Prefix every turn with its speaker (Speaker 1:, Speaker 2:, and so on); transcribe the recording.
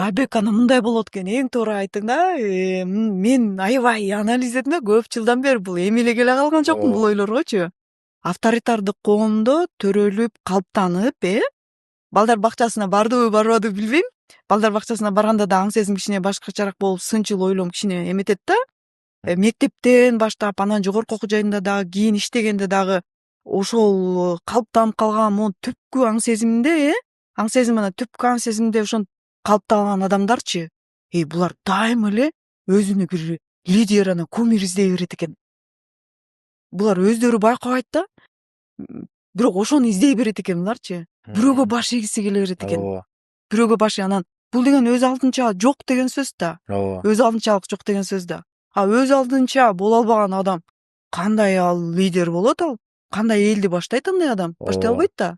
Speaker 1: Айбек ана мындай болот экен, эң туура айттың да. Мен аябай анализ этим да, көп жылдан бери бул эми эле келе калган жокмун бул ойлоргочу. Авторитардык коомдо төрөлүп, калыптанып, балдар бакчасына бардыбы, барбадыбы билбейм. Балдар бакчасына барганда да аң сезим кичине башкачараак болуп, сынчыл ойлом кичине эметет да. Мектептен баштап, анан жогорку окуу жайында дагы, кийин иштегенде дагы ошол калыптанып калган могу түпкү аң сезиминде, аң сезим анан түпкү аң сезимде ошентип калыпталган адамдарчы, булар дайыма эле өзүнө бир лидер, анан кумир издей берет экен. Булар өздөрү байкабайт да, бирок ошону издей берет экен буларчы. Бирөөгө баш ийгиси келе берет экен.
Speaker 2: Ооба.
Speaker 1: Бирөөгө баш, анан бул деген өз алдынча жок деген сөз да.
Speaker 2: Ооба.
Speaker 1: Өз алдынчалык жок деген сөз да. Өз алдынча боло албаган адам кандай ал лидер болот ал? Кандай элди баштайт андай адам? Баштай албайт да.